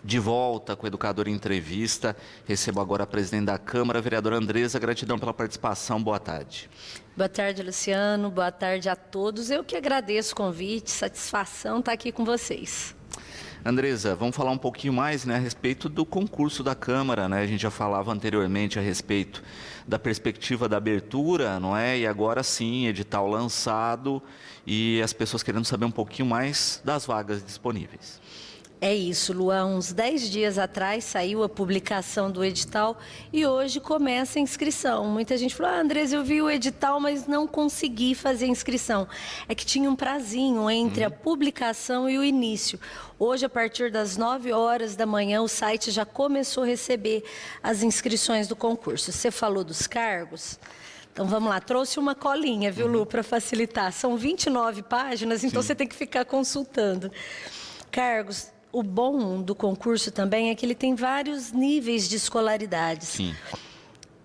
de volta com o Educador em Entrevista. Recebo agora a presidente da Câmara, a vereadora Andresa. Gratidão pela participação. Boa tarde. Boa tarde, Luciano. Boa tarde a todos. Eu que agradeço o convite, satisfação estar aqui com vocês. Andresa, vamos falar um pouquinho mais, né, a respeito do concurso da Câmara, né? A gente já falava anteriormente a respeito da perspectiva da abertura, não é? E agora sim, edital lançado e as pessoas querendo saber um pouquinho mais das vagas disponíveis. É isso, Luan. Uns 10 dias atrás saiu a publicação do edital e hoje começa a inscrição. Muita gente falou, Andresa, eu vi o edital, mas não consegui fazer a inscrição. É que tinha um prazinho entre a publicação e o início. Hoje, a partir das 9 horas da manhã, o site já começou a receber as inscrições do concurso. Você falou dos cargos? Então, vamos lá. Trouxe uma colinha, viu, Lu, para facilitar. São 29 páginas, então você tem que ficar consultando. Cargos. O bom do concurso também é que ele tem vários níveis de escolaridade. Sim.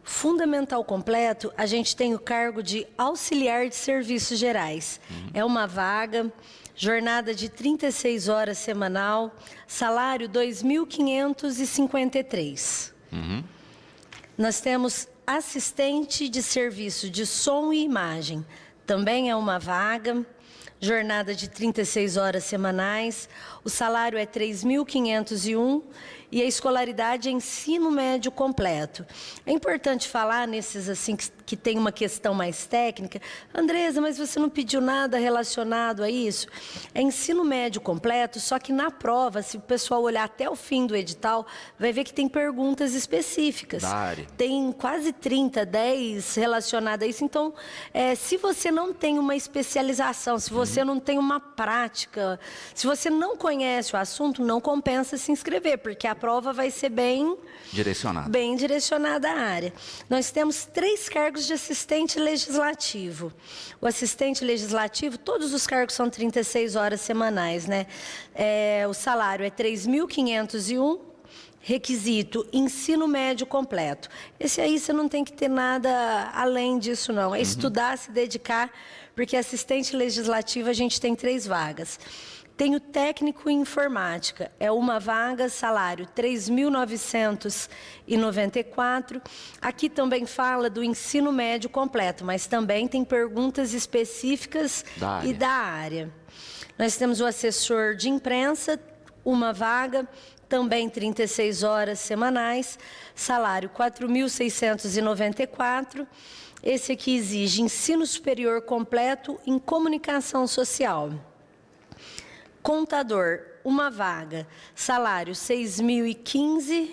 Fundamental completo, a gente tem o cargo de auxiliar de serviços gerais. É uma vaga, jornada de 36 horas semanal, salário 2.553. Nós temos assistente de serviço de som e imagem. Também é uma vaga. Jornada de 36 horas semanais, o salário é 3.501 e a escolaridade é ensino médio completo. É importante falar nesses assim que tem uma questão mais técnica. Andresa, mas você não pediu nada relacionado a isso? É ensino médio completo, só que na prova, se o pessoal olhar até o fim do edital, vai ver que tem perguntas específicas. Da área. Tem quase 30, 10 relacionadas a isso. Então, se você não tem uma especialização, se você não tem uma prática, se você não conhece o assunto, não compensa se inscrever, porque a prova vai ser bem direcionada à área. Nós temos 3 cargos de assistente legislativo. O assistente legislativo, todos os cargos são 36 horas semanais, né? O salário é 3.501. Requisito, ensino médio completo. Esse aí você não tem que ter nada além disso, não. É estudar, se dedicar, porque assistente legislativo a gente tem 3 vagas. Tem o técnico em informática, é uma vaga, salário 3.994. Aqui também fala do ensino médio completo, mas também tem perguntas específicas da área. Nós temos o assessor de imprensa, uma vaga, também 36 horas semanais, salário 4.694. Esse aqui exige ensino superior completo em comunicação social. Contador, uma vaga, salário 6.015,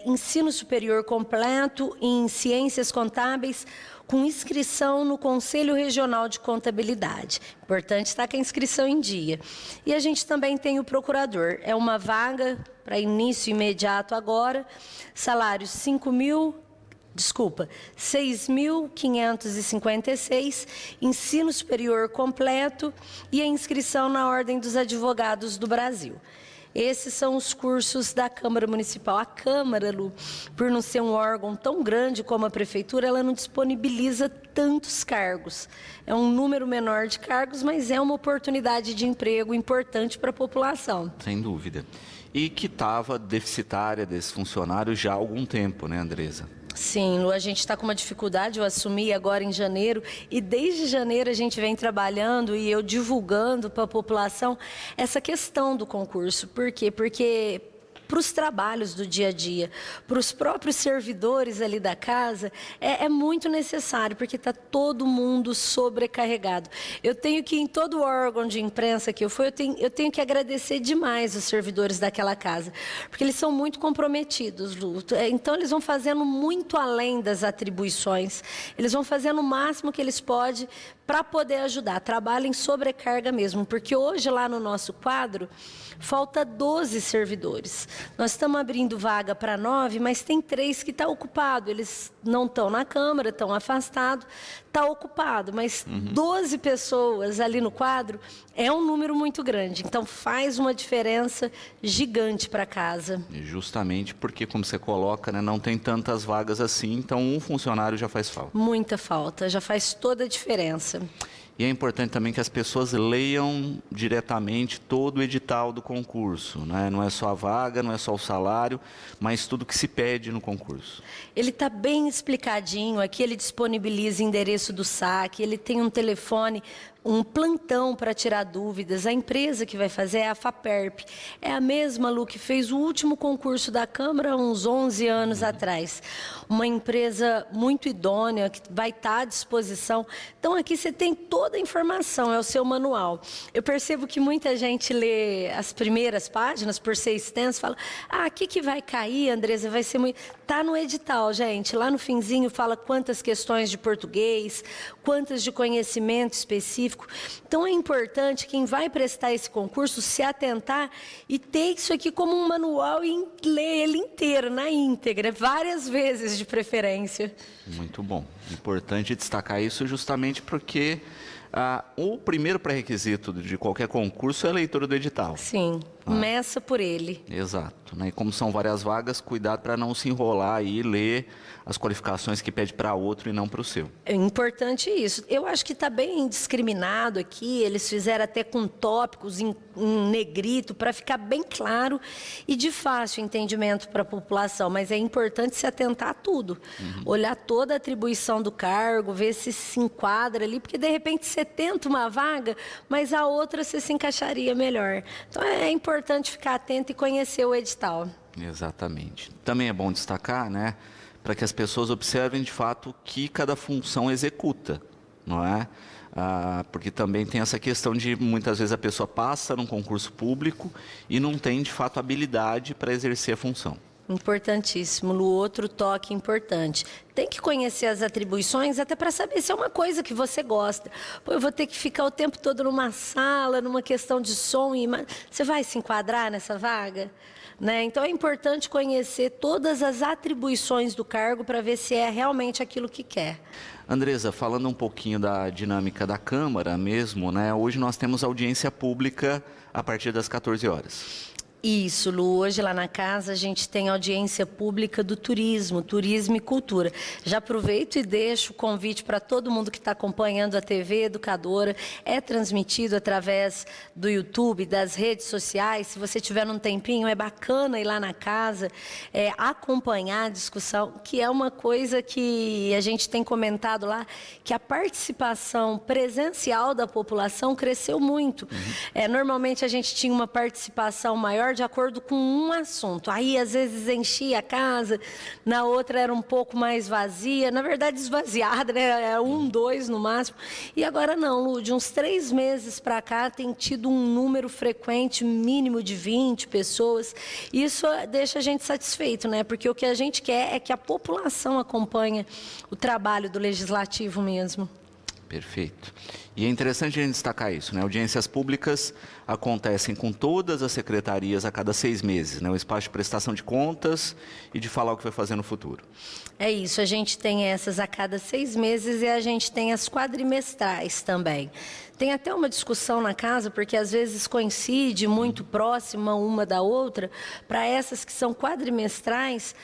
ensino superior completo em ciências contábeis, com inscrição no Conselho Regional de Contabilidade. Importante estar com a inscrição em dia. E a gente também tem o procurador, é uma vaga para início imediato agora, salário 6.556, ensino superior completo e a inscrição na Ordem dos Advogados do Brasil. Esses são os cursos da Câmara Municipal. A Câmara, Lu, por não ser um órgão tão grande como a Prefeitura, ela não disponibiliza tantos cargos. É um número menor de cargos, mas é uma oportunidade de emprego importante para a população. Sem dúvida. E que estava deficitária desse funcionário já há algum tempo, né, Andresa? Sim, Lu, a gente está com uma dificuldade, eu assumi agora em janeiro, e desde janeiro a gente vem trabalhando e eu divulgando para a população essa questão do concurso. Por quê? Porque para os trabalhos do dia a dia, para os próprios servidores ali da casa, é muito necessário, porque está todo mundo sobrecarregado. Eu tenho que, em todo órgão de imprensa que eu fui, eu tenho que agradecer demais os servidores daquela casa, porque eles são muito comprometidos, Lu. Então, eles vão fazendo muito além das atribuições, eles vão fazendo o máximo que eles podem para poder ajudar. Trabalho em sobrecarga mesmo, porque hoje lá no nosso quadro, falta 12 servidores. Nós estamos abrindo vaga para 9, mas tem 3 que estão ocupados. Eles não estão na Câmara, estão afastados, está ocupado. Mas 12 pessoas ali no quadro é um número muito grande. Então faz uma diferença gigante para casa. Justamente porque, como você coloca, né, não tem tantas vagas assim, então um funcionário já faz falta. Muita falta, já faz toda a diferença. E é importante também que as pessoas leiam diretamente todo o edital do concurso, né? Não é só a vaga, não é só o salário, mas tudo que se pede no concurso. Ele está bem explicadinho, aqui ele disponibiliza o endereço do saque, ele tem um telefone, um plantão para tirar dúvidas. A empresa que vai fazer é a FAPERP. É a mesma, Lu, que fez o último concurso da Câmara há uns 11 anos atrás. Uma empresa muito idônea, que vai estar à disposição. Então, aqui você tem toda a informação, é o seu manual. Eu percebo que muita gente lê as primeiras páginas, por ser extenso, fala, aqui que vai cair, Andresa, vai ser muito... Está no edital, gente. Lá no finzinho fala quantas questões de português, quantas de conhecimento específico. Então, é importante quem vai prestar esse concurso se atentar e ter isso aqui como um manual e ler ele inteiro, na íntegra, várias vezes de preferência. Muito bom. Importante destacar isso justamente porque o primeiro pré-requisito de qualquer concurso é a leitura do edital. Sim, começa por ele. Exato. Né? E como são várias vagas, cuidado para não se enrolar e ler as qualificações que pede para outro e não para o seu. É importante isso. Eu acho que está bem discriminado aqui, eles fizeram até com tópicos em negrito, para ficar bem claro e de fácil entendimento para a população, mas é importante se atentar a tudo. Olhar toda a atribuição do cargo, ver se enquadra ali, porque de repente você tenta uma vaga, mas a outra você se encaixaria melhor. Então é importante ficar atento e conhecer o edital. Exatamente. Também é bom destacar, né, para que as pessoas observem de fato o que cada função executa, não é? Porque também tem essa questão de muitas vezes a pessoa passa num concurso público e não tem de fato habilidade para exercer a função. Importantíssimo, Lu, outro toque importante. Tem que conhecer as atribuições até para saber se é uma coisa que você gosta. Pô, eu vou ter que ficar o tempo todo numa sala, numa questão de som e você vai se enquadrar nessa vaga? Né? Então é importante conhecer todas as atribuições do cargo para ver se é realmente aquilo que quer. Andresa, falando um pouquinho da dinâmica da Câmara mesmo, né? Hoje nós temos audiência pública a partir das 14 horas. Isso, Lu. Hoje lá na casa a gente tem audiência pública do turismo e cultura. Já aproveito e deixo o convite para todo mundo que está acompanhando a TV Educadora. É transmitido através do YouTube, das redes sociais. Se você tiver um tempinho, é bacana ir lá na casa, acompanhar a discussão, que é uma coisa que a gente tem comentado lá, que a participação presencial da população cresceu muito. Normalmente a gente tinha uma participação maior de acordo com um assunto. Aí, às vezes, enchia a casa, na outra era um pouco mais vazia, na verdade, esvaziada, né? Era 1, 2 no máximo. E agora não, Lu, de uns 3 meses para cá, tem tido um número frequente, mínimo de 20 pessoas. Isso deixa a gente satisfeito, né? Porque o que a gente quer é que a população acompanhe o trabalho do Legislativo mesmo. Perfeito. E é interessante a gente destacar isso, né? Audiências públicas acontecem com todas as secretarias a cada 6 meses, né? O espaço de prestação de contas e de falar o que vai fazer no futuro. É isso, a gente tem essas a cada 6 meses e a gente tem as quadrimestrais também. Tem até uma discussão na casa, porque às vezes coincide muito próxima uma da outra, para essas que são quadrimestrais,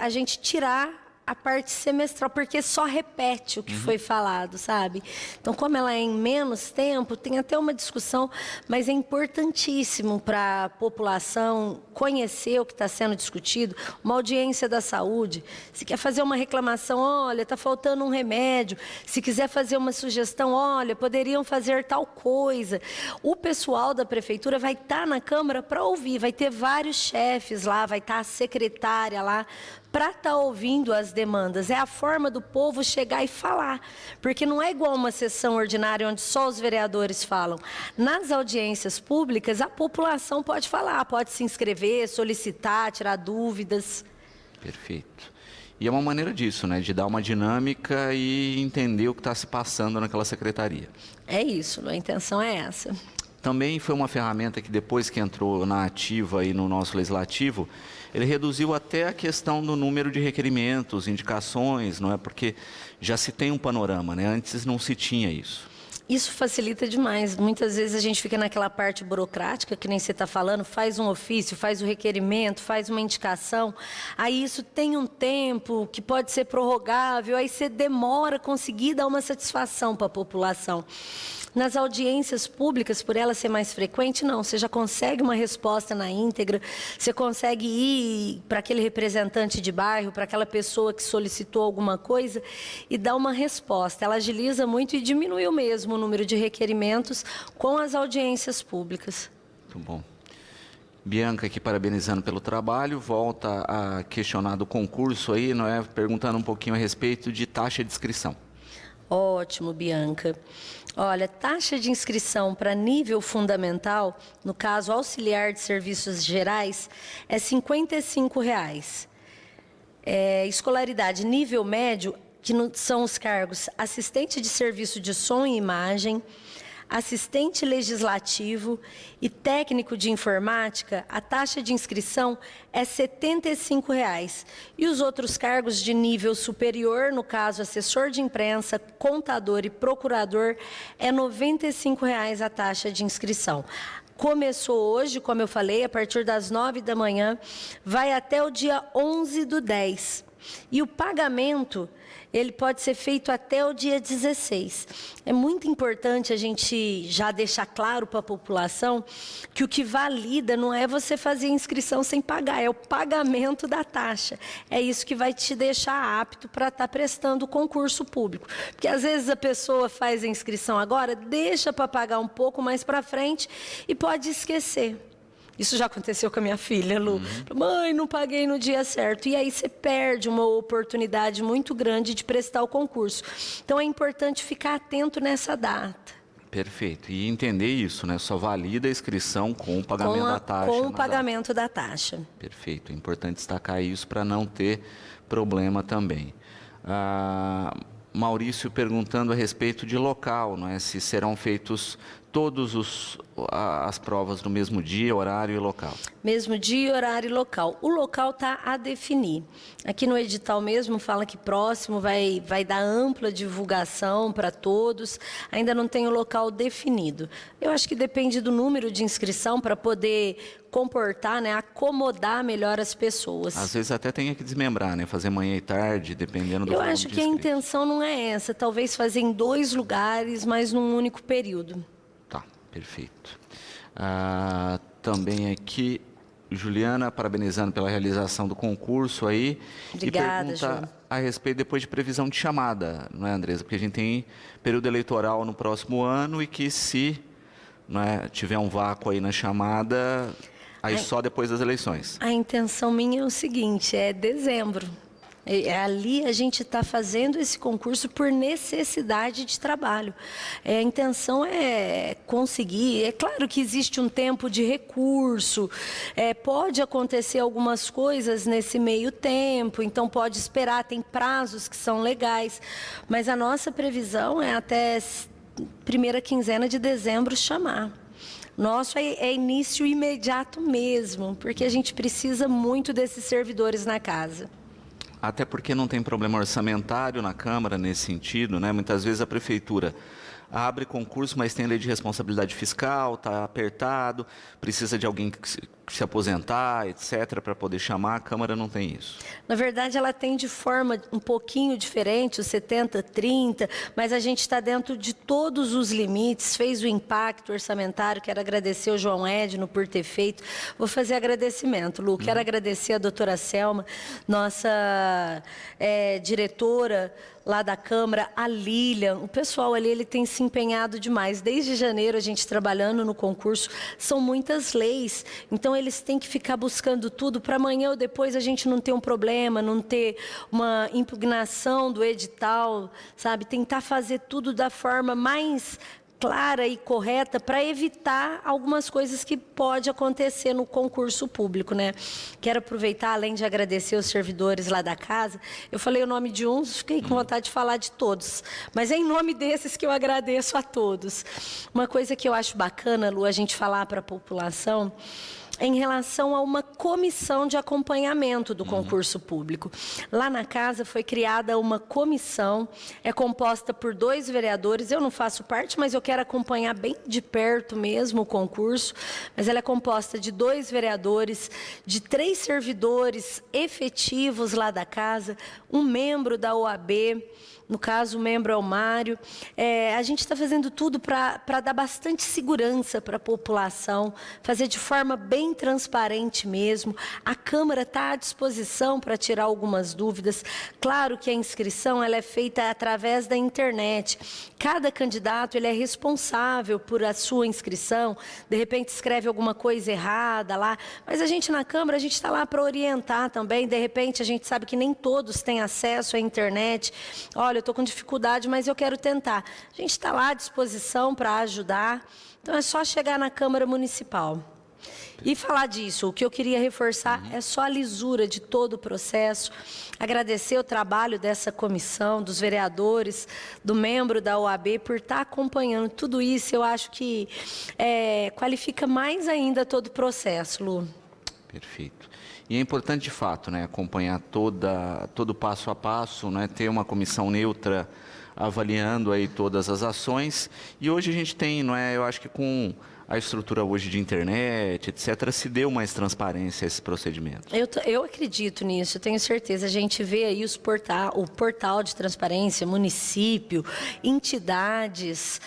a gente tirar a parte semestral, porque só repete o que foi falado, sabe? Então, como ela é em menos tempo, tem até uma discussão, mas é importantíssimo para a população conhecer o que está sendo discutido. Uma audiência da saúde, se quer fazer uma reclamação, olha, está faltando um remédio. Se quiser fazer uma sugestão, olha, poderiam fazer tal coisa. O pessoal da prefeitura vai estar na Câmara para ouvir, vai ter vários chefes lá, vai estar a secretária lá, para estar ouvindo as demandas. É a forma do povo chegar e falar. Porque não é igual uma sessão ordinária onde só os vereadores falam. Nas audiências públicas, a população pode falar, pode se inscrever, solicitar, tirar dúvidas. Perfeito. E é uma maneira disso, né? De dar uma dinâmica e entender o que está se passando naquela secretaria. É isso, a intenção é essa. Também foi uma ferramenta que depois que entrou na ativa e no nosso legislativo, ele reduziu até a questão do número de requerimentos, indicações, não é? Porque já se tem um panorama, né? Antes não se tinha isso. Isso facilita demais. Muitas vezes a gente fica naquela parte burocrática, que nem você está falando, faz um ofício, faz o requerimento, faz uma indicação. Aí isso tem um tempo que pode ser prorrogável, aí você demora a conseguir dar uma satisfação para a população. Nas audiências públicas, por ela ser mais frequente, não. Você já consegue uma resposta na íntegra, você consegue ir para aquele representante de bairro, para aquela pessoa que solicitou alguma coisa e dar uma resposta. Ela agiliza muito e diminuiu mesmo o número de requerimentos com as audiências públicas. Muito bom. Bianca aqui parabenizando pelo trabalho, volta a questionar do concurso aí, não é? Perguntando um pouquinho a respeito de taxa de inscrição. Ótimo, Bianca. Olha, taxa de inscrição para nível fundamental, no caso auxiliar de serviços gerais, é R$ 55,00. Escolaridade nível médio, que são os cargos assistente de serviço de som e imagem, assistente legislativo e técnico de informática, a taxa de inscrição é R$ 75,00. E os outros cargos de nível superior, no caso assessor de imprensa, contador e procurador, é R$ 95,00 a taxa de inscrição. Começou hoje, como eu falei, a partir das 9 da manhã, vai até o dia 11/10. E o pagamento, ele pode ser feito até o dia 16. É muito importante a gente já deixar claro para a população que o que valida não é você fazer inscrição sem pagar, é o pagamento da taxa. É isso que vai te deixar apto para estar prestando o concurso público. Porque às vezes a pessoa faz a inscrição agora, deixa para pagar um pouco mais para frente e pode esquecer. Isso já aconteceu com a minha filha, Lu. Mãe, não paguei no dia certo. E aí você perde uma oportunidade muito grande de prestar o concurso. Então é importante ficar atento nessa data. Perfeito. E entender isso, né? Só valida a inscrição com o pagamento da taxa. Com o pagamento da taxa. Perfeito. É importante destacar isso para não ter problema também. Maurício perguntando a respeito de local, não é? Se serão feitos todas as provas no mesmo dia, horário e local. Mesmo dia, horário e local. O local está a definir. Aqui no edital mesmo fala que próximo vai dar ampla divulgação para todos. Ainda não tem o local definido. Eu acho que depende do número de inscrição para poder comportar, né, acomodar melhor as pessoas. Às vezes até tem que desmembrar, né, fazer manhã e tarde, dependendo do Eu volume acho de que a inscritos. intenção não é essa. Talvez fazer em 2 lugares, mas num único período. Tá, perfeito. Também aqui, Juliana, parabenizando pela realização do concurso aí. Obrigada, e pergunta a respeito depois de previsão de chamada, não é, Andresa? Porque a gente tem período eleitoral no próximo ano e que se tiver um vácuo aí na chamada, aí só depois das eleições. A intenção minha é o seguinte, é dezembro. Ali a gente está fazendo esse concurso por necessidade de trabalho. A intenção é conseguir. É claro que existe um tempo de recurso, pode acontecer algumas coisas nesse meio tempo, então pode esperar, tem prazos que são legais, mas a nossa previsão é até primeira quinzena de dezembro chamar. Nosso é início imediato mesmo, porque a gente precisa muito desses servidores na casa. Até porque não tem problema orçamentário na Câmara nesse sentido, né? Muitas vezes a Prefeitura abre concurso, mas tem lei de responsabilidade fiscal, está apertado, precisa de alguém que se aposentar, etc., para poder chamar. A Câmara não tem isso. Na verdade, ela tem de forma um pouquinho diferente, o 70-30, mas a gente está dentro de todos os limites, fez o impacto orçamentário. Quero agradecer o João Edno por ter feito. Vou fazer agradecimento, Lu. Quero agradecer a doutora Selma, nossa diretora lá da Câmara, a Lilian. O pessoal ali, ele tem se empenhado demais. Desde janeiro, a gente trabalhando no concurso, são muitas leis. Então, eles têm que ficar buscando tudo para amanhã ou depois a gente não ter um problema, não ter uma impugnação do edital, sabe? Tentar fazer tudo da forma mais clara e correta para evitar algumas coisas que pode acontecer no concurso público, né? Quero aproveitar, além de agradecer os servidores lá da casa, eu falei o nome de uns, fiquei com vontade de falar de todos, mas é em nome desses que eu agradeço a todos. Uma coisa que eu acho bacana, Lu, a gente falar para a população, em relação a uma comissão de acompanhamento do concurso público. Lá na casa foi criada uma comissão, é composta por 2 vereadores, eu não faço parte, mas eu quero acompanhar bem de perto mesmo o concurso, mas ela é composta de 2 vereadores, de 3 servidores efetivos lá da casa, um membro da OAB, no caso, o membro é o Mário. A gente está fazendo tudo para dar bastante segurança para a população, fazer de forma bem transparente mesmo. A Câmara está à disposição para tirar algumas dúvidas. Claro que a inscrição ela é feita através da internet. Cada candidato ele é responsável por a sua inscrição. De repente, escreve alguma coisa errada lá. Mas a gente na Câmara, a gente está lá para orientar também. De repente, a gente sabe que nem todos têm acesso à internet. Olha, eu estou com dificuldade, mas eu quero tentar. A gente está lá à disposição para ajudar. Então, é só chegar na Câmara Municipal. E falar disso, o que eu queria reforçar é só a lisura de todo o processo, agradecer o trabalho dessa comissão, dos vereadores, do membro da OAB, por estar acompanhando tudo isso. Eu acho que qualifica mais ainda todo o processo, Lu. Perfeito. E é importante, de fato, né, acompanhar todo passo a passo, né, ter uma comissão neutra avaliando aí todas as ações. E hoje a gente tem, não é, eu acho que com a estrutura hoje de internet, etc., se deu mais transparência a esse procedimento. Eu acredito nisso, eu tenho certeza. A gente vê aí o portal de transparência, município, entidades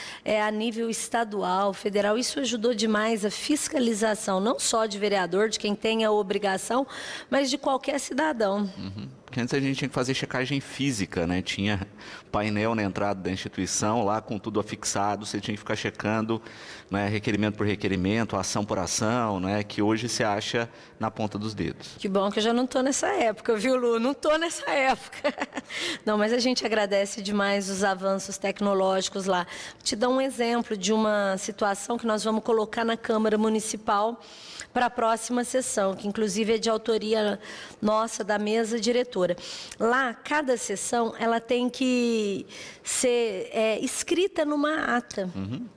a nível estadual, federal. Isso ajudou demais a fiscalização, não só de vereador, de quem tem a obrigação, mas de qualquer cidadão. Porque antes a gente tinha que fazer checagem física, né? Tinha painel na entrada da instituição, lá com tudo afixado, você tinha que ficar checando, né, requerimento por requerimento, ação por ação, né, que hoje se acha na ponta dos dedos. Que bom que eu já não estou nessa época, viu, Lu? Não estou nessa época. Não, mas a gente agradece demais os avanços tecnológicos lá. Vou te dar um exemplo de uma situação que nós vamos colocar na Câmara Municipal para a próxima sessão, que inclusive é de autoria nossa, da mesa diretora. Lá, cada sessão, ela tem que ser escrita numa ata,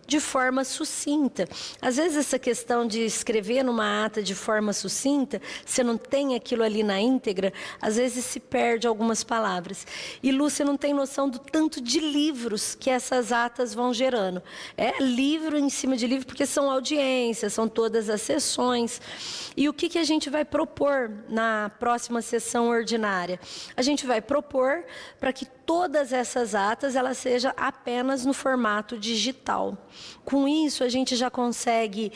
de forma sucinta. Às vezes, essa questão de escrever numa ata de forma sucinta, você não tem aquilo ali na íntegra, às vezes se perde algumas palavras. E, Lu, você não tem noção do tanto de livros que essas atas vão gerando. É livro em cima de livro, porque são audiências, são todas as sessões. E o que a gente vai propor na próxima sessão ordinária? A gente vai propor para que todas essas atas elas sejam apenas no formato digital. Com isso, a gente já consegue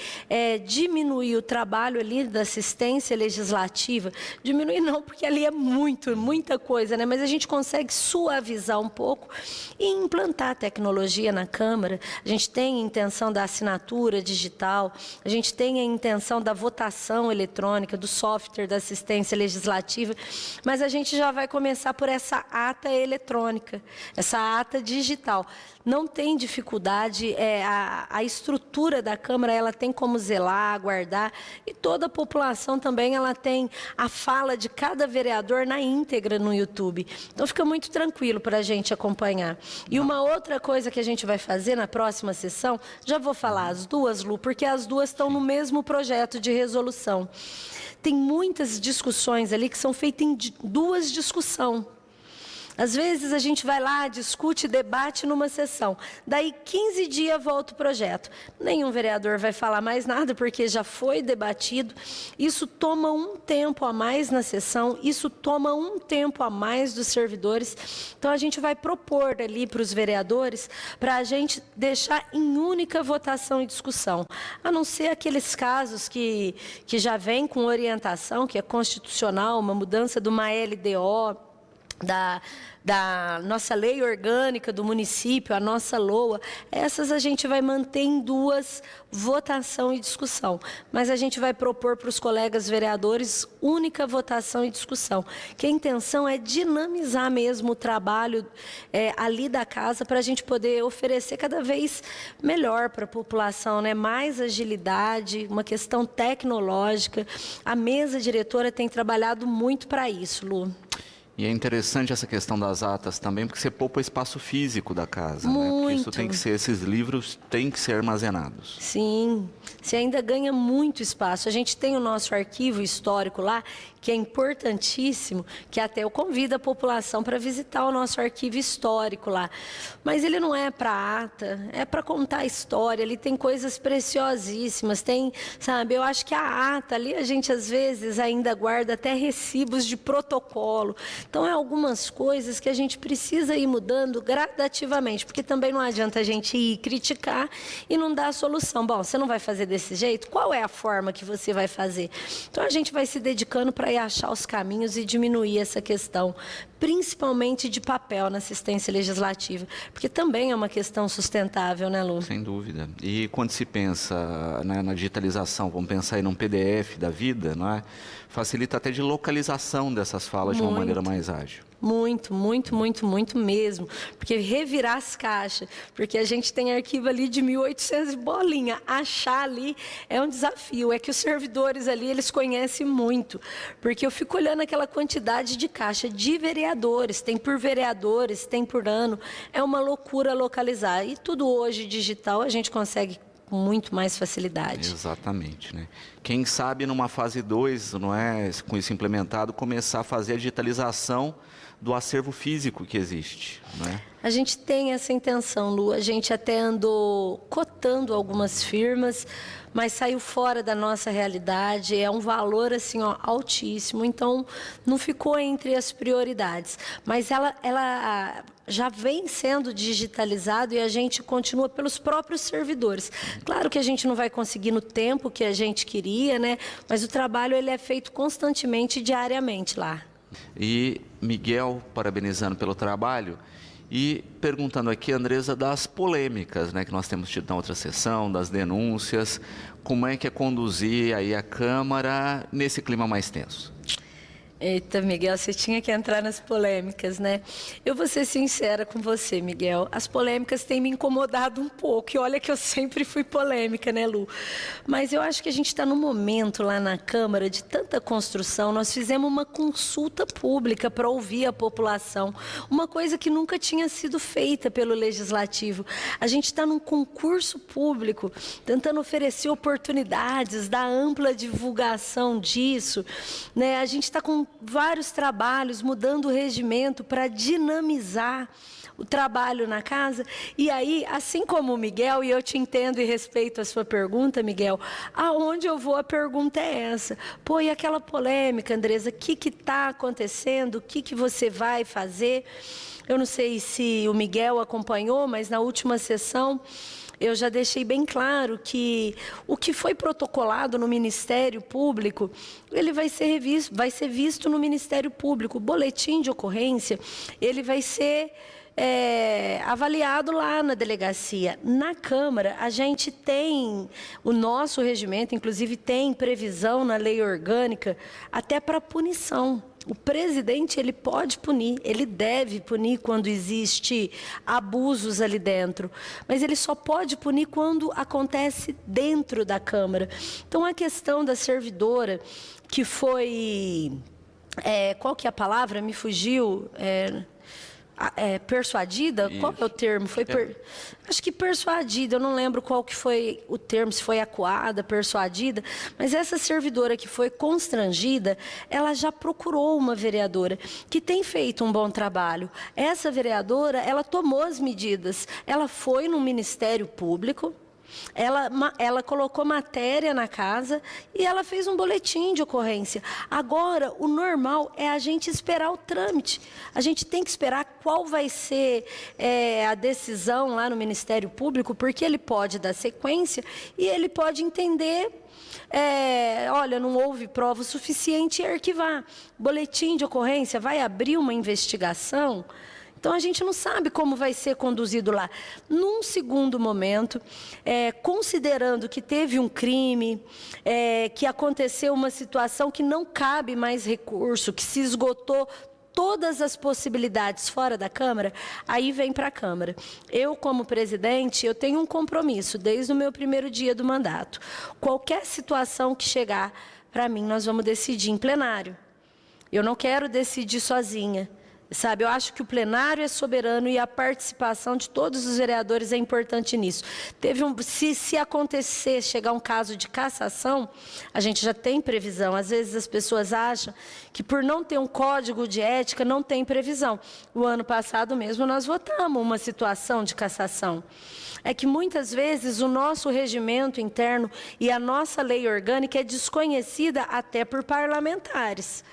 diminuir o trabalho ali da assistência legislativa. Diminuir não, porque ali é muita coisa, né? Mas a gente consegue suavizar um pouco e implantar tecnologia na Câmara. A gente tem a intenção da assinatura digital, a gente tem a intenção da votação eletrônica, do software da assistência legislativa, mas a gente já vai começar por essa ata eletrônica, essa ata digital. Não tem dificuldade, a estrutura da Câmara ela tem como zelar, guardar, e toda a população também ela tem a fala de cada vereador na íntegra no YouTube. Então fica muito tranquilo para a gente acompanhar. E uma outra coisa que a gente vai fazer na próxima sessão, já vou falar as duas, Lu, porque as duas estão no mesmo projeto de resolução. Tem muitas discussões ali que são feitas em 2 discussões. Às vezes a gente vai lá, discute, debate numa sessão. Daí 15 dias volta o projeto. Nenhum vereador vai falar mais nada porque já foi debatido. Isso toma um tempo a mais na sessão, isso toma um tempo a mais dos servidores. Então a gente vai propor ali para os vereadores para a gente deixar em única votação e discussão. A não ser aqueles casos que já vem com orientação, que é constitucional, uma mudança de uma LDO, da nossa lei orgânica do município, a nossa LOA, essas a gente vai manter em 2, votação e discussão. Mas a gente vai propor para os colegas vereadores única votação e discussão. Que a intenção é dinamizar mesmo o trabalho ali da casa para a gente poder oferecer cada vez melhor para a população, né? Mais agilidade, uma questão tecnológica. A mesa diretora tem trabalhado muito para isso, Lu. E é interessante essa questão das atas também, porque você poupa o espaço físico da casa, né? Porque isso tem que ser, esses livros têm que ser armazenados. Sim, você ainda ganha muito espaço. A gente tem o nosso arquivo histórico lá, que é importantíssimo, que até eu convido a população para visitar o nosso arquivo histórico lá. Mas ele não é para ata, é para contar a história. Ali tem coisas preciosíssimas, tem, sabe, eu acho que a ata ali a gente às vezes ainda guarda até recibos de protocolo. Então, é algumas coisas que a gente precisa ir mudando gradativamente, porque também não adianta a gente ir criticar e não dar a solução. Bom, você não vai fazer desse jeito? Qual é a forma que você vai fazer? Então, a gente vai se dedicando para ir achar os caminhos e diminuir essa questão, principalmente de papel na assistência legislativa, porque também é uma questão sustentável, né, Lu? Sem dúvida. E quando se pensa, né, na digitalização, vamos pensar aí num PDF da vida, não é? Facilita até de localização dessas falas de uma maneira mais ágil. Muito, muito, muito, muito mesmo. Porque revirar as caixas, porque a gente tem arquivo ali de 1800 bolinha. Achar ali é um desafio. É que os servidores ali, eles conhecem muito. Porque eu fico olhando aquela quantidade de caixa de vereadores. Tem por vereadores, tem por ano. É uma loucura localizar. E tudo hoje digital a gente consegue com muito mais facilidade. Exatamente, né? Quem sabe numa fase 2, não é, com isso implementado, começar a fazer a digitalização do acervo físico que existe, não é? A gente tem essa intenção, Lu. A gente até andou cotando algumas firmas, mas saiu fora da nossa realidade. É um valor assim, ó, altíssimo. Então, não ficou entre as prioridades. Mas ela já vem sendo digitalizado e a gente continua pelos próprios servidores. Claro que a gente não vai conseguir no tempo que a gente queria, né? Mas o trabalho ele é feito constantemente, diariamente lá. E Miguel, parabenizando pelo trabalho e perguntando aqui, Andresa, das polêmicas, né, que nós temos tido na outra sessão, das denúncias, como é que é conduzir aí a Câmara nesse clima mais tenso? Eita, Miguel, você tinha que entrar nas polêmicas, né? Eu vou ser sincera com você, Miguel. As polêmicas têm me incomodado um pouco. E olha que eu sempre fui polêmica, né, Lu? Mas eu acho que a gente está num momento lá na Câmara de tanta construção. Nós fizemos uma consulta pública para ouvir a população. Uma coisa que nunca tinha sido feita pelo Legislativo. A gente está num concurso público, tentando oferecer oportunidades, dar ampla divulgação disso, né? A gente está com vários trabalhos, mudando o regimento para dinamizar o trabalho na casa. E aí, assim como o Miguel, e eu te entendo e respeito a sua pergunta, Miguel, aonde eu vou, a pergunta é essa. Pô, e aquela polêmica, Andresa, o que está acontecendo? O que você vai fazer? Eu não sei se o Miguel acompanhou, mas na última sessão eu já deixei bem claro que o que foi protocolado no Ministério Público, ele vai ser revisto, vai ser visto no Ministério Público. O boletim de ocorrência, ele vai ser avaliado lá na delegacia. Na Câmara, a gente tem o nosso regimento, inclusive tem previsão na lei orgânica, até para punição. O presidente, ele pode punir, ele deve punir quando existe abusos ali dentro, mas ele só pode punir quando acontece dentro da Câmara. Então, a questão da servidora, que foi... qual que é a palavra? Me fugiu... persuadida? Isso. Qual é o termo? Acho que persuadida, eu não lembro qual que foi o termo, se foi acuada, persuadida, mas essa servidora que foi constrangida, ela já procurou uma vereadora que tem feito um bom trabalho. Essa vereadora, ela tomou as medidas, ela foi no Ministério Público, ela colocou matéria na casa e ela fez um boletim de ocorrência. Agora, o normal é a gente esperar o trâmite. A gente tem que esperar qual vai ser a decisão lá no Ministério Público, porque ele pode dar sequência e ele pode entender... olha, não houve prova suficiente e arquivar. Boletim de ocorrência vai abrir uma investigação... Então, a gente não sabe como vai ser conduzido lá. Num segundo momento, considerando que teve um crime, que aconteceu uma situação que não cabe mais recurso, que se esgotou todas as possibilidades fora da Câmara, aí vem para a Câmara. Eu, como presidente, eu tenho um compromisso desde o meu primeiro dia do mandato. Qualquer situação que chegar para mim, nós vamos decidir em plenário. Eu não quero decidir sozinha. Sabe, eu acho que o plenário é soberano e a participação de todos os vereadores é importante nisso. Se acontecer, chegar um caso de cassação, a gente já tem previsão. Às vezes as pessoas acham que por não ter um código de ética, não tem previsão. O ano passado mesmo nós votamos uma situação de cassação. É que muitas vezes o nosso regimento interno e a nossa lei orgânica é desconhecida até por parlamentares.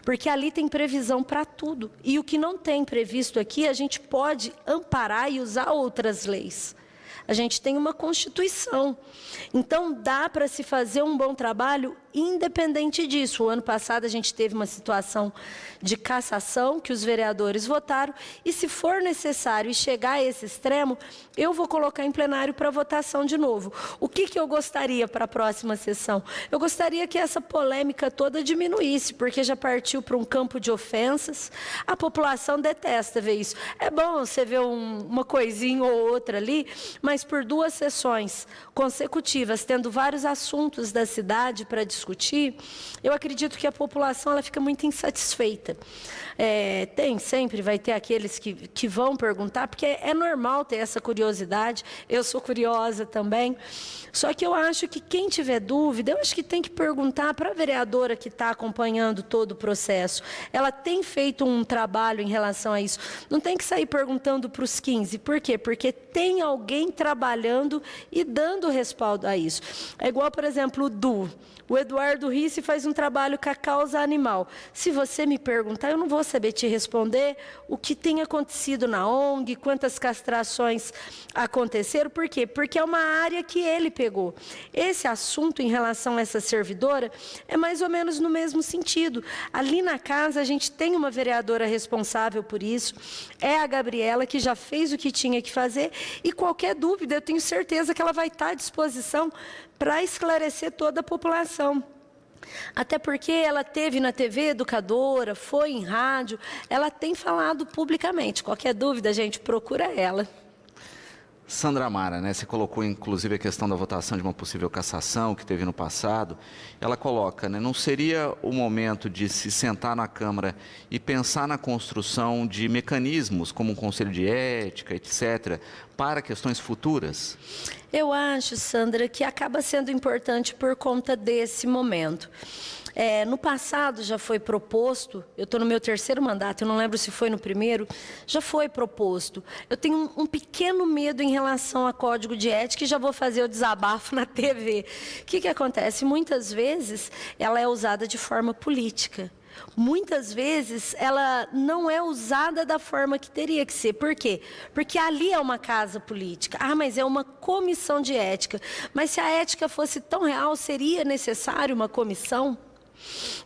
Porque ali tem previsão para tudo. E o que não tem previsto aqui, a gente pode amparar e usar outras leis. A gente tem uma Constituição. Então, dá para se fazer um bom trabalho independente disso. O ano passado, a gente teve uma situação de cassação que os vereadores votaram. E, se for necessário e chegar a esse extremo, eu vou colocar em plenário para votação de novo. O que eu gostaria para a próxima sessão? Eu gostaria que essa polêmica toda diminuísse, porque já partiu para um campo de ofensas. A população detesta ver isso. É bom você ver uma coisinha ou outra ali, mas por 2 sessões consecutivas, tendo vários assuntos da cidade para discutir, eu acredito que a população ela fica muito insatisfeita. Sempre vai ter aqueles que vão perguntar, porque é normal ter essa curiosidade, eu sou curiosa também, só que eu acho que quem tiver dúvida, eu acho que tem que perguntar para a vereadora que está acompanhando todo o processo. Ela tem feito um trabalho em relação a isso, não tem que sair perguntando para os 15, por quê? Porque tem alguém trabalhando e dando respaldo a isso. É igual, por exemplo, o Eduardo Risse faz um trabalho com a causa animal. Se você me perguntar, eu não vou saber te responder o que tem acontecido na ONG, quantas castrações aconteceram. Por quê? Porque é uma área que ele pegou. Esse assunto em relação a essa servidora é mais ou menos no mesmo sentido. Ali na casa, a gente tem uma vereadora responsável por isso, é a Gabriela, que já fez o que tinha que fazer, e qualquer dúvida, eu tenho certeza que ela vai estar à disposição para esclarecer toda a população. Até porque ela teve na TV Educadora, foi em rádio, ela tem falado publicamente. Qualquer dúvida, gente, procura ela. Sandra Amara, né, você colocou inclusive a questão da votação de uma possível cassação que teve no passado. Ela coloca, né, não seria o momento de se sentar na Câmara e pensar na construção de mecanismos, como um conselho de ética, etc., para questões futuras? Eu acho, Sandra, que acaba sendo importante por conta desse momento. No passado já foi proposto, eu estou no meu 3º mandato, eu não lembro se foi no primeiro, já foi proposto. Eu tenho um pequeno medo em relação a código de ética e já vou fazer o desabafo na TV. O que acontece? Muitas vezes ela é usada de forma política. Muitas vezes ela não é usada da forma que teria que ser. Por quê? Porque ali é uma casa política. Mas é uma comissão de ética. Mas se a ética fosse tão real, seria necessário uma comissão?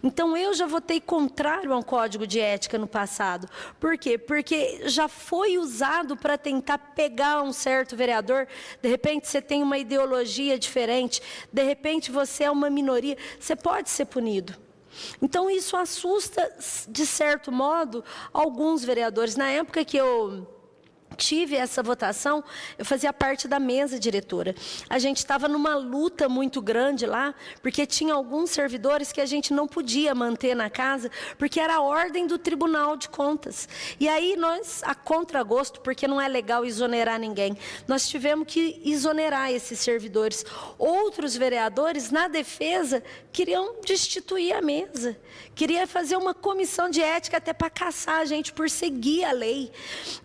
Então, eu já votei contrário a um código de ética no passado. Por quê? Porque já foi usado para tentar pegar um certo vereador. De repente, você tem uma ideologia diferente. De repente, você é uma minoria. Você pode ser punido. Então, isso assusta, de certo modo, alguns vereadores. Na época que eu tive essa votação, eu fazia parte da mesa diretora. A gente estava numa luta muito grande lá, porque tinha alguns servidores que a gente não podia manter na casa, porque era a ordem do Tribunal de Contas. E aí nós, a contragosto, porque não é legal exonerar ninguém, nós tivemos que exonerar esses servidores. Outros vereadores, na defesa, queriam destituir a mesa. Queria fazer uma comissão de ética até para caçar a gente por seguir a lei.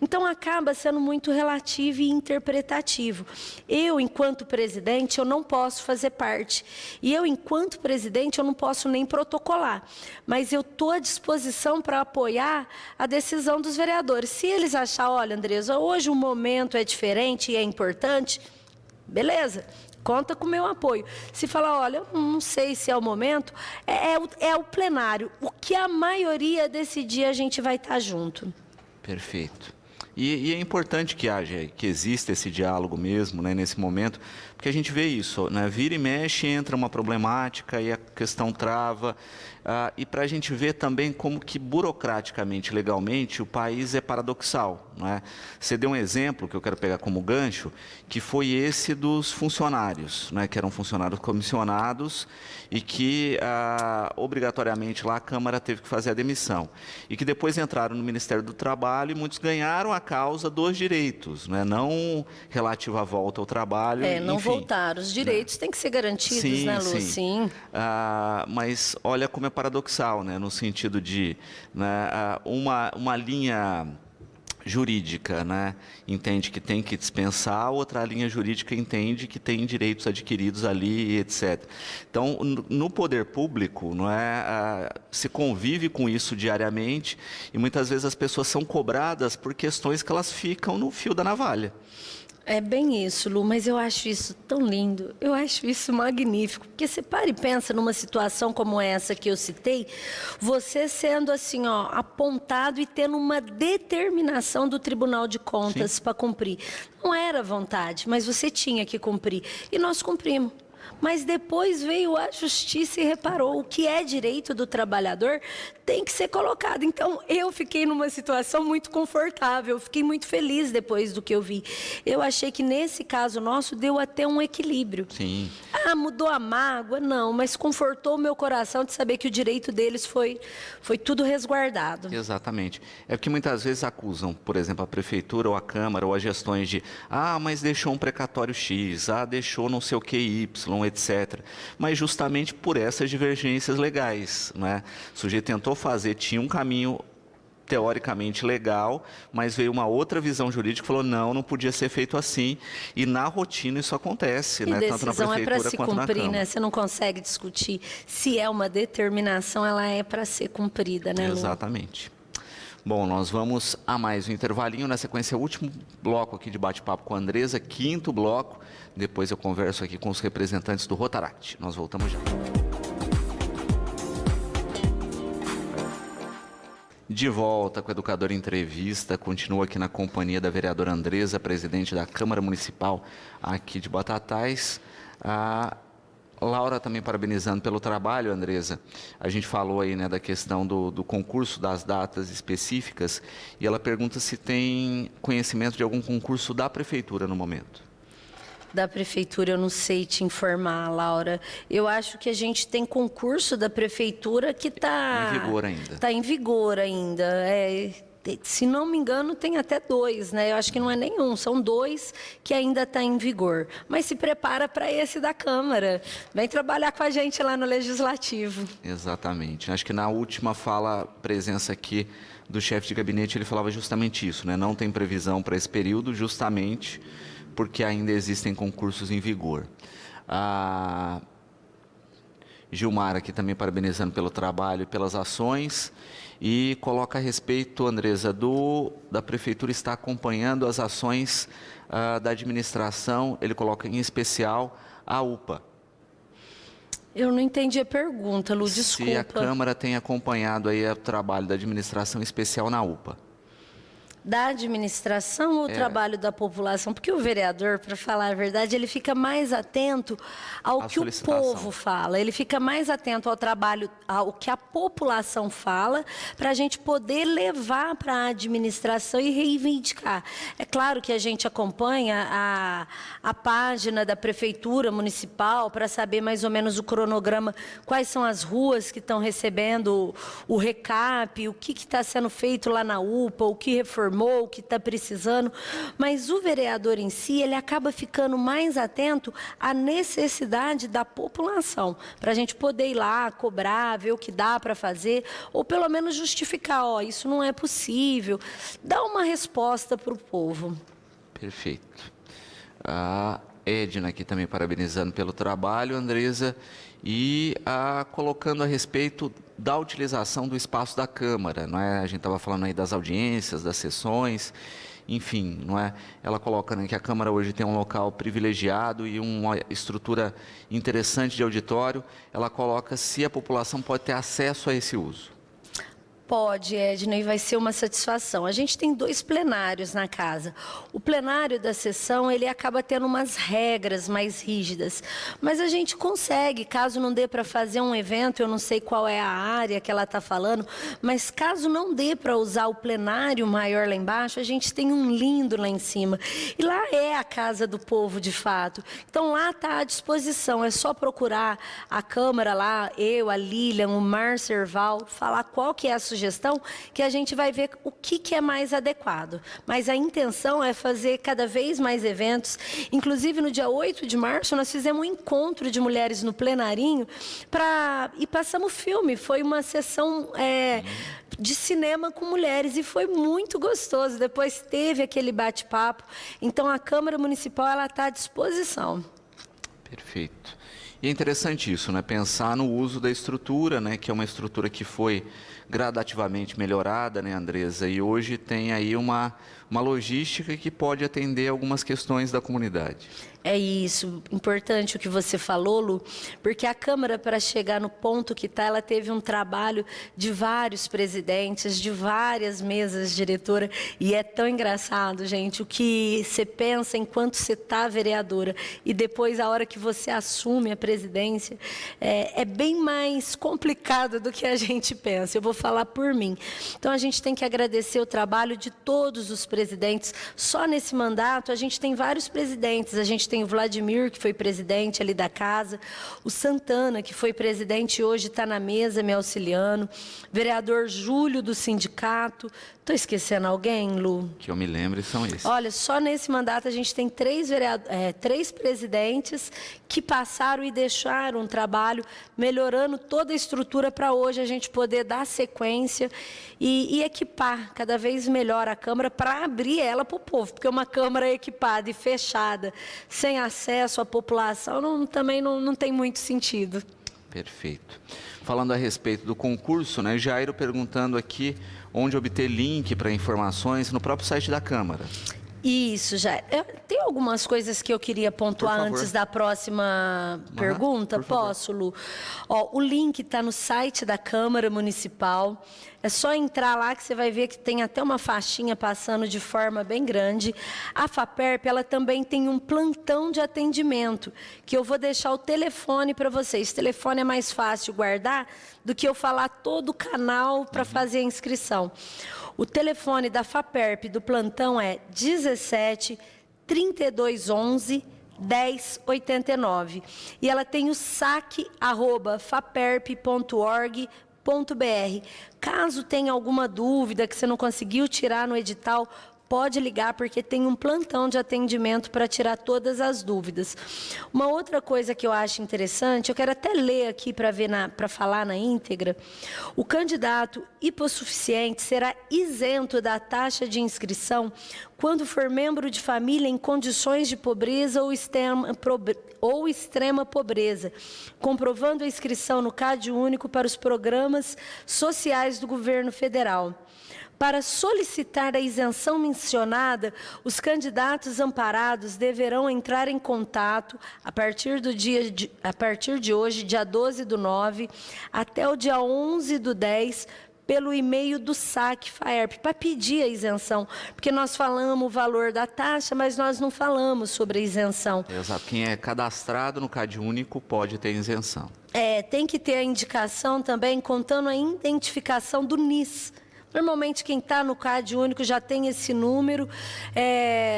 Então, acaba sendo muito relativo e interpretativo. Eu, enquanto presidente, eu não posso fazer parte. E eu, enquanto presidente, eu não posso nem protocolar. Mas eu estou à disposição para apoiar a decisão dos vereadores. Se eles acharem, olha, Andresa, hoje o momento é diferente e é importante, beleza. Conta com o meu apoio. Se falar, olha, eu não sei se é o momento, é o plenário. O que a maioria decidir, a gente vai estar junto. Perfeito. E é importante que exista esse diálogo mesmo, né, nesse momento, porque a gente vê isso, né, vira e mexe, entra uma problemática e a questão trava, e para a gente ver também como que burocraticamente, legalmente, o país é paradoxal, né? Você deu um exemplo que eu quero pegar como gancho, que foi esse dos funcionários, né, que eram funcionários comissionados e que obrigatoriamente lá a Câmara teve que fazer a demissão. E que depois entraram no Ministério do Trabalho e muitos ganharam a causa dos direitos, né, não relativa à volta ao trabalho. Não enfim, voltaram. Os direitos têm que ser garantidos, sim, né, Lu? sim. Sim. Mas olha como é paradoxal, né, no sentido de, né, uma linha jurídica, né, entende que tem que dispensar, outra linha jurídica entende que tem direitos adquiridos ali, etc. Então, no poder público, não é, se convive com isso diariamente e muitas vezes as pessoas são cobradas por questões que elas ficam no fio da navalha. É bem isso, Lu, mas eu acho isso tão lindo, eu acho isso magnífico, porque você para e pensa numa situação como essa que eu citei, você sendo assim, ó, apontado e tendo uma determinação do Tribunal de Contas para cumprir. Não era vontade, mas você tinha que cumprir, e nós cumprimos. Mas depois veio a justiça e reparou o que é direito do trabalhador tem que ser colocado. Então, eu fiquei numa situação muito confortável, fiquei muito feliz depois do que eu vi. Eu achei que nesse caso nosso deu até um equilíbrio. Sim. Mudou a mágoa? Não, mas confortou o meu coração de saber que o direito deles foi tudo resguardado. Exatamente. É porque muitas vezes acusam, por exemplo, a prefeitura ou a Câmara ou as gestões de mas deixou um precatório X, deixou não sei o que Y, etc. Mas justamente por essas divergências legais, né? O sujeito tentou fazer, tinha um caminho teoricamente legal, mas veio uma outra visão jurídica e falou, não podia ser feito assim. E na rotina isso acontece, né? Tanto na prefeitura é para se quanto na cumprir, Câmara. né? Você não consegue discutir. Se é uma determinação, ela é para ser cumprida, né, Lu? Exatamente. Bom, nós vamos a mais um intervalinho. Na sequência, o último bloco aqui de bate-papo com a Andresa, 5º bloco. Depois eu converso aqui com os representantes do Rotaract. Nós voltamos já. De volta com o Educador Entrevista, continua aqui na companhia da vereadora Andresa, presidente da Câmara Municipal aqui de Batatais. A Laura também parabenizando pelo trabalho, Andresa. A gente falou aí, né, da questão do concurso, das datas específicas, e ela pergunta se tem conhecimento de algum concurso da Prefeitura no momento. Da Prefeitura, eu não sei te informar, Laura. Eu acho que a gente tem concurso da Prefeitura que está... Em vigor ainda. Está em vigor ainda. Se não me engano, tem até 2, né? Eu acho que não é nenhum, são 2 que ainda está em vigor. Mas se prepara para esse da Câmara. Vem trabalhar com a gente lá no Legislativo. Exatamente. Acho que na última presença aqui do chefe de gabinete, ele falava justamente isso, né? Não tem previsão para esse período, justamente porque ainda existem concursos em vigor. A Gilmar aqui também parabenizando pelo trabalho e pelas ações e coloca a respeito, Andresa, da Prefeitura estar acompanhando as ações da administração, ele coloca em especial a UPA. Eu não entendi a pergunta, Lu, desculpa. Se a Câmara tem acompanhado aí o trabalho da administração especial na UPA. Da administração ou o trabalho da população? Porque o vereador, para falar a verdade, ele fica mais atento ao que o povo fala. Ele fica mais atento ao trabalho, ao que a população fala, para a gente poder levar para a administração e reivindicar. É claro que a gente acompanha a página da Prefeitura Municipal para saber mais ou menos o cronograma, quais são as ruas que estão recebendo o recap, o que está sendo feito lá na UPA, o que reformou, o que está precisando, mas o vereador em si, ele acaba ficando mais atento à necessidade da população, para a gente poder ir lá, cobrar, ver o que dá para fazer, ou pelo menos justificar, isso não é possível, dar uma resposta para o povo. Perfeito. A Edna aqui também parabenizando pelo trabalho, Andresa, e colocando a respeito da utilização do espaço da Câmara, não é? A gente estava falando aí das audiências, das sessões, enfim, não é? Ela coloca, né, que a Câmara hoje tem um local privilegiado e uma estrutura interessante de auditório. Ela coloca se a população pode ter acesso a esse uso. Pode, Edna, e vai ser uma satisfação. A gente tem 2 plenários na casa. O plenário da sessão, ele acaba tendo umas regras mais rígidas, mas a gente consegue, caso não dê para fazer um evento, eu não sei qual é a área que ela está falando, mas caso não dê para usar o plenário maior lá embaixo, a gente tem um lindo lá em cima. E lá é a casa do povo, de fato. Então, lá está à disposição, é só procurar a Câmara lá, eu, a Lilian, o Márcio Erval, falar qual que é a sugestão, que a gente vai ver o que é mais adequado. Mas a intenção é fazer cada vez mais eventos. Inclusive, no dia 8 de março, nós fizemos um encontro de mulheres no plenarinho e passamos filme. Foi uma sessão de cinema com mulheres e foi muito gostoso. Depois teve aquele bate-papo. Então, a Câmara Municipal está à disposição. Perfeito. E é interessante isso, né? Pensar no uso da estrutura, né? Que é uma estrutura que foi gradativamente melhorada, né, Andresa? E hoje tem aí uma logística que pode atender algumas questões da comunidade. É isso, importante o que você falou, Lu, porque a Câmara, para chegar no ponto que está, ela teve um trabalho de vários presidentes, de várias mesas diretoras, e é tão engraçado, gente, o que você pensa enquanto você está vereadora, e depois, a hora que você assume a presidência, é bem mais complicado do que a gente pensa, eu vou falar por mim. Então, a gente tem que agradecer o trabalho de todos os presidentes. Só nesse mandato, a gente tem vários presidentes, a gente tem o Vladimir, que foi presidente ali da casa, o Santana, que foi presidente e hoje está na mesa me auxiliando, vereador Júlio do sindicato. Estou esquecendo alguém, Lu? Que eu me lembre são esses. Olha, só nesse mandato a gente tem 3 presidentes que passaram e deixaram um trabalho melhorando toda a estrutura para hoje a gente poder dar sequência e equipar cada vez melhor a Câmara para abrir ela para o povo, porque uma Câmara equipada e fechada, sem acesso à população, também não tem muito sentido. Perfeito. Falando a respeito do concurso, né, Jairo perguntando aqui onde obter link para informações no próprio site da Câmara. Isso, já. Tem algumas coisas que eu queria pontuar antes da próxima pergunta. Posso, Lu? Ó, o link está no site da Câmara Municipal. É só entrar lá que você vai ver que tem até uma faixinha passando de forma bem grande. A FAPERP, ela também tem um plantão de atendimento, que eu vou deixar o telefone para vocês. O telefone é mais fácil guardar do que eu falar todo o canal para fazer a inscrição. O telefone da FAPERP do plantão é 17 3211 1089. E ela tem o saque@faperp.org.br. Caso tenha alguma dúvida que você não conseguiu tirar no edital, pode ligar, porque tem um plantão de atendimento para tirar todas as dúvidas. Uma outra coisa que eu acho interessante, eu quero até ler aqui para falar na íntegra. O candidato hipossuficiente será isento da taxa de inscrição quando for membro de família em condições de pobreza ou extrema pobreza, comprovando a inscrição no CAD único para os programas sociais do governo federal. Para solicitar a isenção mencionada, os candidatos amparados deverão entrar em contato a partir de hoje, dia 12/9, até o dia 11/10, pelo e-mail do SAC FAERP, para pedir a isenção, porque nós falamos o valor da taxa, mas nós não falamos sobre a isenção. Exato. Quem é cadastrado no CAD único pode ter isenção. Tem que ter a indicação também, contando a identificação do NIS. Normalmente, quem está no CAD único já tem esse número,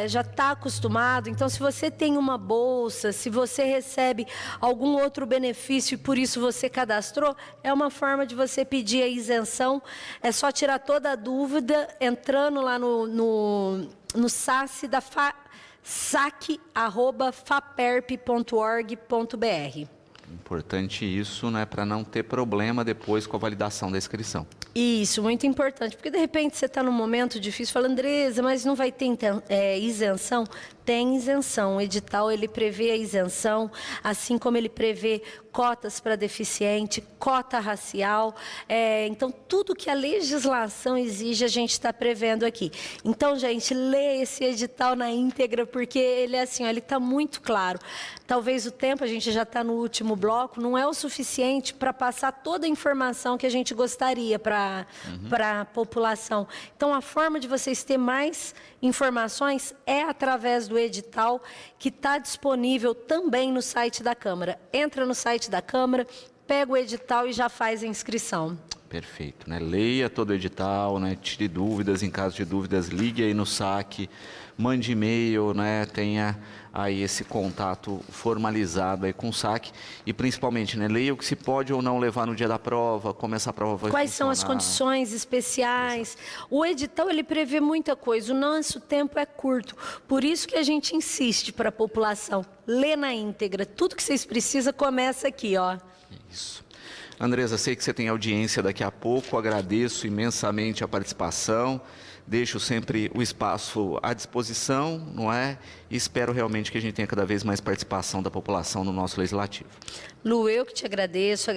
já está acostumado. Então, se você tem uma bolsa, se você recebe algum outro benefício e por isso você cadastrou, é uma forma de você pedir a isenção. É só tirar toda a dúvida entrando lá no SAC da saque@faperp.org.br. Importante isso, né, para não ter problema depois com a validação da inscrição. Isso, muito importante, porque de repente você está num momento difícil, fala, Andresa, mas não vai ter isenção? Tem isenção, o edital ele prevê a isenção, assim como ele prevê cotas para deficiente, cota racial, então tudo que a legislação exige a gente está prevendo aqui. Então, gente, lê esse edital na íntegra, porque ele é assim, ele está muito claro. Talvez o tempo, a gente já está no último bloco, não é o suficiente para passar toda a informação que a gente gostaria para para a população. Então, a forma de vocês ter mais informações é através do edital, que está disponível também no site da Câmara. Entra no site da Câmara, pega o edital e já faz a inscrição. Perfeito, né? Leia todo o edital, né? Tire dúvidas, em caso de dúvidas, ligue aí no saque, mande e-mail, né? Tenha aí esse contato formalizado aí com o saque e principalmente, né? Leia o que se pode ou não levar no dia da prova, como essa prova vai Quais funcionar. são as condições especiais? O edital, ele prevê muita coisa, o nosso tempo é curto, por isso que a gente insiste para a população, lê na íntegra, tudo que vocês precisam começa aqui, ó. Isso. Andresa, sei que você tem audiência daqui a pouco, agradeço imensamente a participação, deixo sempre o espaço à disposição, não é? E espero realmente que a gente tenha cada vez mais participação da população no nosso Legislativo. Lu, eu que te agradeço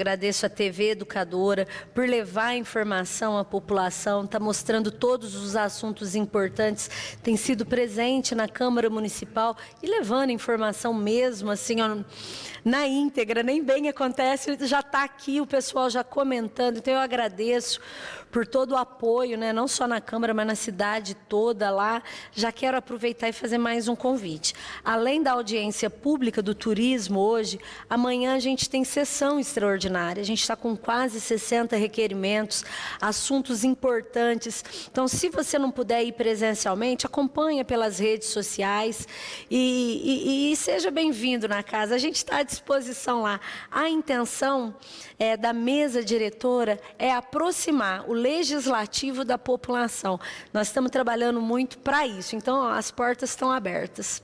a TV Educadora por levar a informação à população, está mostrando todos os assuntos importantes, tem sido presente na Câmara Municipal e levando informação mesmo, assim, ó, na íntegra, nem bem acontece, já está aqui o pessoal já comentando, então eu agradeço por todo o apoio, né, não só na Câmara, mas na cidade toda lá. Já quero aproveitar e fazer mais um convite. Além da audiência pública do turismo hoje, amanhã a gente tem sessão extraordinária. A gente está com quase 60 requerimentos, assuntos importantes. Então, se você não puder ir presencialmente, acompanha pelas redes sociais e seja bem-vindo na casa. A gente está à disposição lá. A intenção da mesa diretora é aproximar o legislativo da população. Nós estamos trabalhando muito para isso, então as portas estão abertas.